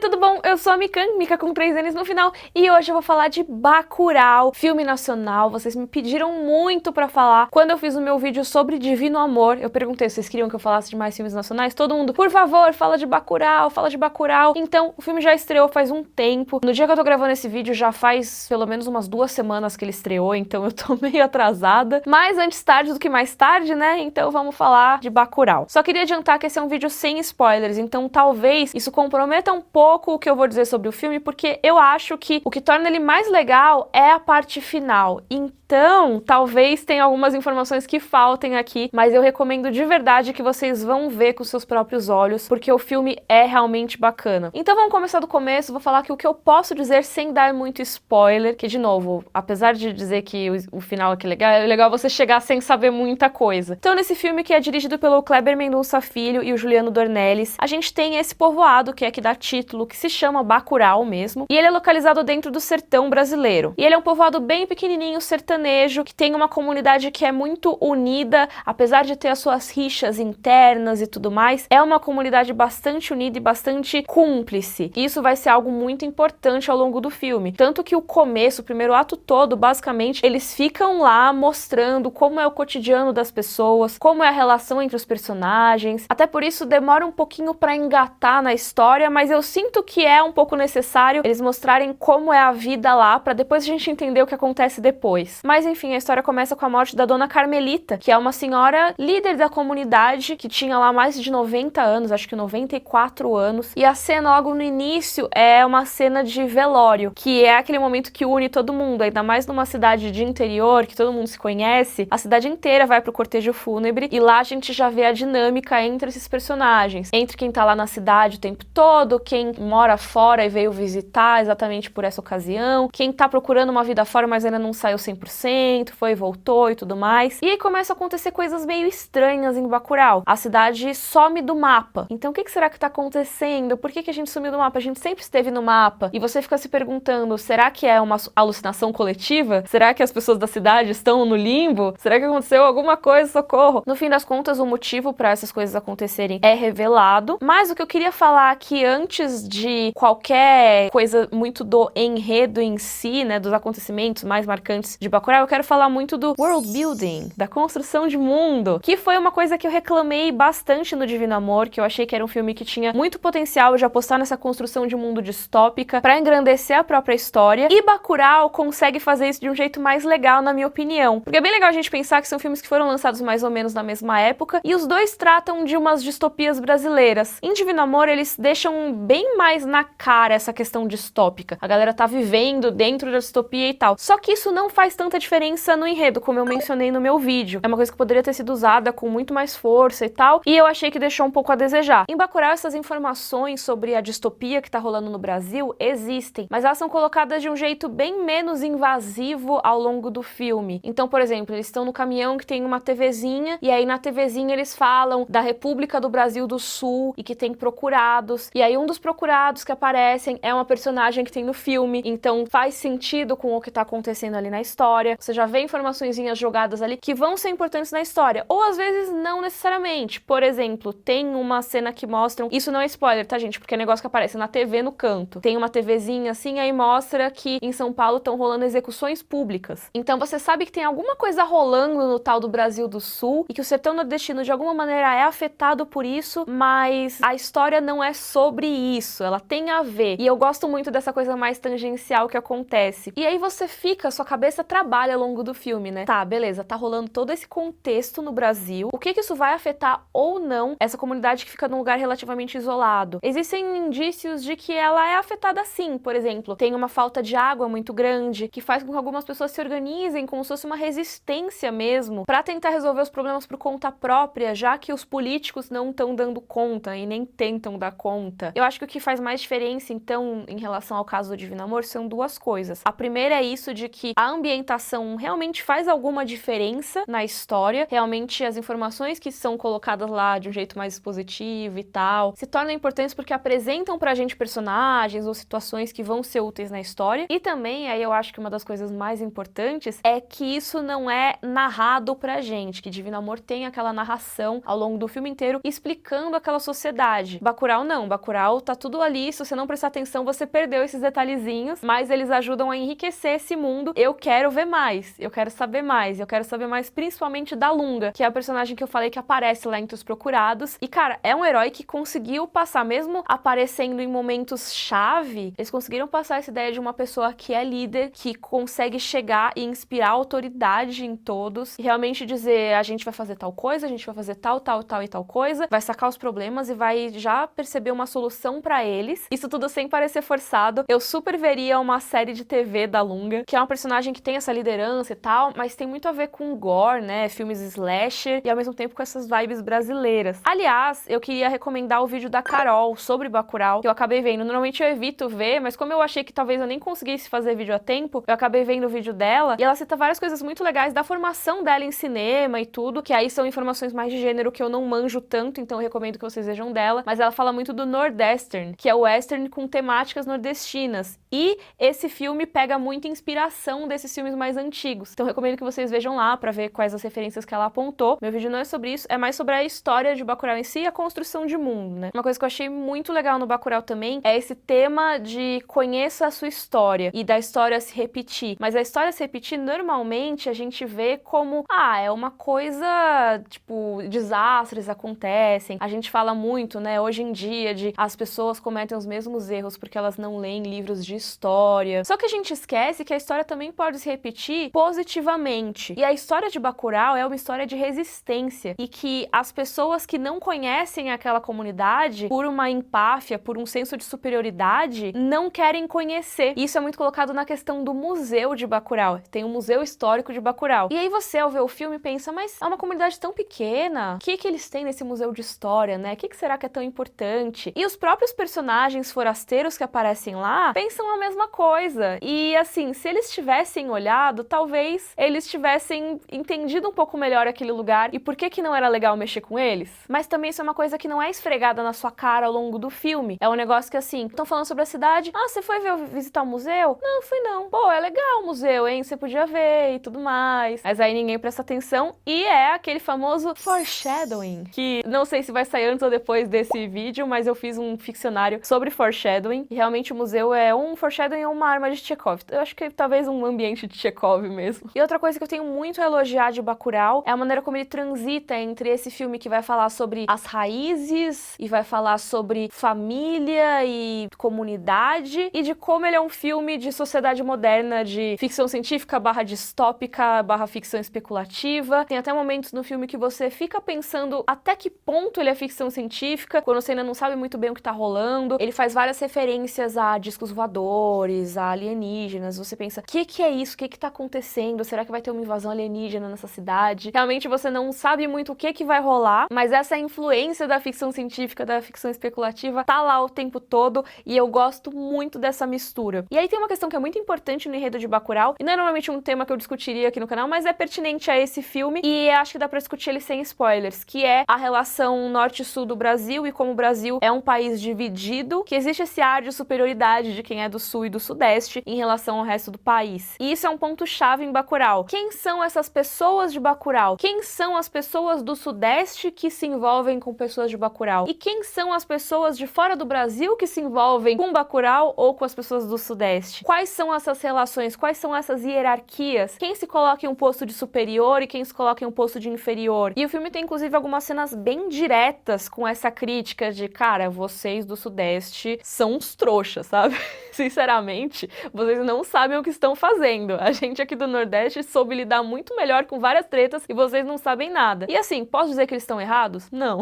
tudo bom? Eu sou a Mikan, Mika com 3 N's no final, e hoje eu vou falar de Bacurau, filme nacional. Vocês me pediram muito pra falar. Quando eu fiz o meu vídeo sobre Divino Amor, eu perguntei se vocês queriam que eu falasse de mais filmes nacionais. Todo mundo, por favor, fala de Bacurau, fala de Bacurau. Então, o filme já estreou faz um tempo. No dia que eu tô gravando esse vídeo, já faz pelo menos umas 2 semanas que ele estreou, então eu tô meio atrasada. Mas antes tarde do que mais tarde, né? Então vamos falar de Bacurau. Só queria adiantar que esse é um vídeo sem spoilers, então talvez isso comprometa um pouco o que eu vou dizer sobre o filme, porque eu acho que o que torna ele mais legal é a parte final. Então, talvez tenha algumas informações que faltem aqui, mas eu recomendo de verdade que vocês vão ver com seus próprios olhos, porque o filme é realmente bacana. Então vamos começar do começo, vou falar que o que eu posso dizer sem dar muito spoiler, que de novo, apesar de dizer que o final aqui é legal você chegar sem saber muita coisa. Então nesse filme, que é dirigido pelo Kleber Mendonça Filho e o Juliano Dornelles, a gente tem esse povoado que é que dá título, que se chama Bacurau mesmo, e ele é localizado dentro do sertão brasileiro. E ele é um povoado bem pequenininho, sertanejo, que tem uma comunidade que é muito unida, apesar de ter as suas rixas internas e tudo mais, é uma comunidade bastante unida e bastante cúmplice. E isso vai ser algo muito importante ao longo do filme. Tanto que o começo, o primeiro ato todo, basicamente, eles ficam lá mostrando como é o cotidiano das pessoas, como é a relação entre os personagens. Até por isso demora um pouquinho pra engatar na história, mas eu sinto que é um pouco necessário eles mostrarem como é a vida lá, pra depois a gente entender o que acontece depois. Mas enfim, a história começa com a morte da dona Carmelita, que é uma senhora líder da comunidade, que tinha lá mais de 90 anos, acho que 94 anos, e a cena logo no início é uma cena de velório, que é aquele momento que une todo mundo, ainda mais numa cidade de interior, que todo mundo se conhece, a cidade inteira vai pro cortejo fúnebre, e lá a gente já vê a dinâmica entre esses personagens, entre quem tá lá na cidade o tempo todo, quem mora fora e veio visitar exatamente por essa ocasião, quem tá procurando uma vida fora, mas ainda não saiu 100%, foi e voltou e tudo mais. E aí começa a acontecer coisas meio estranhas em Bacurau. A cidade some do mapa. Então o que será que tá acontecendo? Por que a gente sumiu do mapa? A gente sempre esteve no mapa. E você fica se perguntando, será que é uma alucinação coletiva? Será que as pessoas da cidade estão no limbo? Será que aconteceu alguma coisa? Socorro! No fim das contas, o motivo para essas coisas acontecerem é revelado. Mas o que eu queria falar aqui, antes de qualquer coisa muito do enredo em si, né, dos acontecimentos mais marcantes de Bacurau, eu quero falar muito do world building, da construção de mundo, que foi uma coisa que eu reclamei bastante no Divino Amor, que eu achei que era um filme que tinha muito potencial de apostar nessa construção de mundo distópica para engrandecer a própria história, e Bacurau consegue fazer isso de um jeito mais legal, na minha opinião. Porque é bem legal a gente pensar que são filmes que foram lançados mais ou menos na mesma época, e os dois tratam de umas distopias brasileiras. Em Divino Amor, eles deixam bem mais na cara essa questão distópica. A galera tá vivendo dentro da distopia e tal. Só que isso não faz tanta diferença no enredo, como eu mencionei no meu vídeo. É uma coisa que poderia ter sido usada com muito mais força e tal, e eu achei que deixou um pouco a desejar. Em Bacurau, essas informações sobre a distopia que tá rolando no Brasil existem, mas elas são colocadas de um jeito bem menos invasivo ao longo do filme. Então, por exemplo, eles estão no caminhão que tem uma TVzinha, e aí na TVzinha eles falam da República do Brasil do Sul e que tem procurados, e aí um dos procurados que aparecem é uma personagem que tem no filme, então faz sentido com o que tá acontecendo ali na história. Você já vê informaçõezinhas jogadas ali que vão ser importantes na história, ou às vezes não necessariamente. Por exemplo, tem uma cena que mostram, isso não é spoiler, tá, gente? Porque é negócio que aparece na TV no canto. Tem uma TVzinha assim, aí mostra que em São Paulo estão rolando execuções públicas. Então você sabe que tem alguma coisa rolando no tal do Brasil do Sul, e que o sertão nordestino de alguma maneira é afetado por isso, mas a história não é sobre isso, ela tem a ver. E eu gosto muito dessa coisa mais tangencial que acontece. E aí você fica, sua cabeça trabalha ao longo do filme, né? Tá, beleza, tá rolando todo esse contexto no Brasil. O que isso vai afetar ou não essa comunidade que fica num lugar relativamente isolado? Existem indícios de que ela é afetada sim. Por exemplo, tem uma falta de água muito grande, que faz com que algumas pessoas se organizem como se fosse uma resistência mesmo, pra tentar resolver os problemas por conta própria, já que os políticos não estão dando conta e nem tentam dar conta. Eu acho que o que faz mais diferença, então, em relação ao caso do Divino Amor, são duas coisas. A primeira é isso de que a ambientação narração realmente faz alguma diferença na história, realmente as informações que são colocadas lá de um jeito mais expositivo e tal, se tornam importantes porque apresentam pra gente personagens ou situações que vão ser úteis na história. E também, aí eu acho que uma das coisas mais importantes é que isso não é narrado pra gente, que Divino Amor tem aquela narração ao longo do filme inteiro explicando aquela sociedade. Bacurau não, Bacurau tá tudo ali, se você não prestar atenção você perdeu esses detalhezinhos, mas eles ajudam a enriquecer esse mundo. Eu quero ver mais, eu quero saber mais, eu quero saber mais principalmente da Lunga, que é a personagem que eu falei que aparece lá entre os procurados. E cara, é um herói que conseguiu passar, mesmo aparecendo em momentos chave, eles conseguiram passar essa ideia de uma pessoa que é líder, que consegue chegar e inspirar autoridade em todos, e realmente dizer, a gente vai fazer tal coisa, a gente vai fazer tal e tal coisa, vai sacar os problemas e vai já perceber uma solução pra eles. Isso tudo sem parecer forçado. Eu super veria uma série de TV da Lunga, que é uma personagem que tem essa liderança e tal, mas tem muito a ver com gore, né, filmes slasher, e ao mesmo tempo com essas vibes brasileiras. Aliás, eu queria recomendar o vídeo da Carol sobre Bacurau, que eu acabei vendo. Normalmente eu evito ver, mas como eu achei que talvez eu nem conseguisse fazer vídeo a tempo, eu acabei vendo o vídeo dela, e ela cita várias coisas muito legais da formação dela em cinema e tudo, que aí são informações mais de gênero que eu não manjo tanto, então eu recomendo que vocês vejam dela, mas ela fala muito do Nordestern, que é o western com temáticas nordestinas, e esse filme pega muita inspiração desses filmes mais antigos, então eu recomendo que vocês vejam lá pra ver quais as referências que ela apontou. Meu vídeo não é sobre isso, é mais sobre a história de Bacurau em si e a construção de mundo, né? Uma coisa que eu achei muito legal no Bacurau também é esse tema de conheça a sua história e da história se repetir, mas a história se repetir normalmente a gente vê como, é uma coisa, tipo, desastres acontecem, a gente fala muito, né, hoje em dia de as pessoas cometem os mesmos erros porque elas não leem livros de história, só que a gente esquece que a história também pode se repetir positivamente, e a história de Bacurau é uma história de resistência, e que as pessoas que não conhecem aquela comunidade, por uma empáfia, por um senso de superioridade, não querem conhecer. Isso é muito colocado na questão do museu de Bacurau. Tem um museu histórico de Bacurau. E aí você, ao ver o filme, pensa, mas é uma comunidade tão pequena, o que eles têm nesse museu de história, né? O que será que é tão importante? E os próprios personagens forasteiros que aparecem lá pensam a mesma coisa. E assim, se eles tivessem olhado, talvez eles tivessem entendido um pouco melhor aquele lugar e por que não era legal mexer com eles. Mas também isso é uma coisa que não é esfregada na sua cara ao longo do filme. É um negócio que assim, estão falando sobre a cidade, você foi visitar o museu? Não, fui não. Pô, é legal o museu, hein? Você podia ver e tudo mais. Mas aí ninguém presta atenção e é aquele famoso foreshadowing, que não sei se vai sair antes ou depois desse vídeo, mas eu fiz um ficcionário sobre foreshadowing e realmente o museu é um foreshadowing ou uma arma de Chekhov. Eu acho que talvez um ambiente de Chekhov mesmo. E outra coisa que eu tenho muito a elogiar de Bacurau é a maneira como ele transita entre esse filme que vai falar sobre as raízes e vai falar sobre família e comunidade, e de como ele é um filme de sociedade moderna, de ficção científica barra distópica barra ficção especulativa. Tem até momentos no filme que você fica pensando até que ponto ele é ficção científica, quando você ainda não sabe muito bem o que tá rolando. Ele faz várias referências a discos voadores, a alienígenas. Você pensa, o que é isso? O que tá acontecendo? Será que vai ter uma invasão alienígena nessa cidade? Realmente você não sabe muito o que vai rolar, mas essa influência da ficção científica, da ficção especulativa, tá lá o tempo todo, e eu gosto muito dessa mistura. E aí tem uma questão que é muito importante no enredo de Bacurau, e não é normalmente um tema que eu discutiria aqui no canal, mas é pertinente a esse filme, e acho que dá pra discutir ele sem spoilers, que é a relação norte-sul do Brasil, e como o Brasil é um país dividido, que existe esse ar de superioridade de quem é do sul e do sudeste em relação ao resto do país. E isso é um ponto-chave em Bacurau. Quem são essas pessoas de Bacurau? Quem são as pessoas do sudeste que se envolvem com pessoas de Bacurau? E quem são as pessoas de fora do Brasil que se envolvem com Bacurau ou com as pessoas do sudeste? Quais são essas relações? Quais são essas hierarquias? Quem se coloca em um posto de superior e quem se coloca em um posto de inferior? E o filme tem inclusive algumas cenas bem diretas com essa crítica de, cara, vocês do sudeste são uns trouxas, sabe? Sinceramente, vocês não sabem o que estão fazendo. A gente aqui do Nordeste soube lidar muito melhor com várias tretas e vocês não sabem nada. E assim, posso dizer que eles estão errados? Não.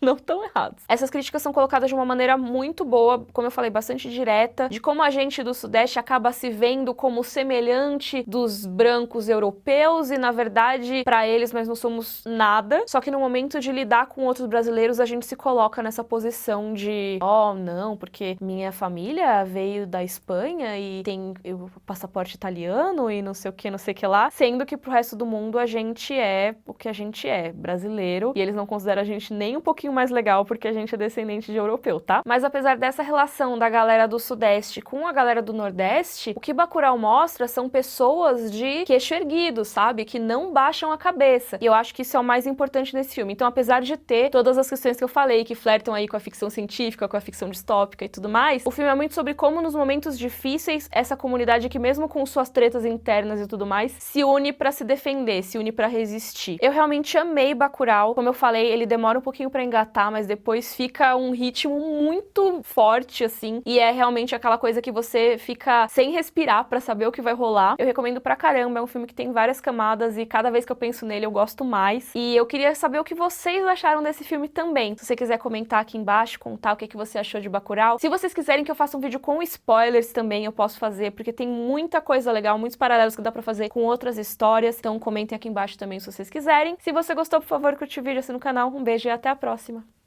não tão errados. Essas críticas são colocadas de uma maneira muito boa, como eu falei, bastante direta, de como a gente do Sudeste acaba se vendo como semelhante dos brancos europeus e, na verdade, pra eles nós não somos nada. Só que no momento de lidar com outros brasileiros, a gente se coloca nessa posição de não, porque minha família veio da Espanha e tem o passaporte italiano e não sei o que, não sei o que lá, sendo que pro resto do mundo a gente é o que a gente é, brasileiro, e eles não consideram a gente nem um pouquinho mais legal porque a gente é descendente de europeu, tá? Mas apesar dessa relação da galera do Sudeste com a galera do Nordeste, o que Bacurau mostra são pessoas de queixo erguido, sabe? Que não baixam a cabeça. E eu acho que isso é o mais importante nesse filme. Então, apesar de ter todas as questões que eu falei, que flertam aí com a ficção científica, com a ficção distópica e tudo mais, o filme é muito sobre como nos momentos difíceis, essa comunidade que mesmo com suas tretas internas e tudo mais, se une pra se defender, se une pra resistir. Eu realmente amei Bacurau. Como eu falei, ele demora um pouquinho pra engatar, mas depois fica um ritmo muito forte, assim, e é realmente aquela coisa que você fica sem respirar pra saber o que vai rolar. Eu recomendo pra caramba, é um filme que tem várias camadas e cada vez que eu penso nele eu gosto mais. E eu queria saber o que vocês acharam desse filme também. Se você quiser comentar aqui embaixo, contar o que você achou de Bacurau. Se vocês quiserem que eu faça um vídeo com spoilers também, eu posso fazer, porque tem muita coisa legal, muitos paralelos que dá pra fazer com outras histórias. Então comentem aqui embaixo também se vocês quiserem. Se você gostou, por favor, curte o vídeo, assina o canal. Um beijo e até a próxima!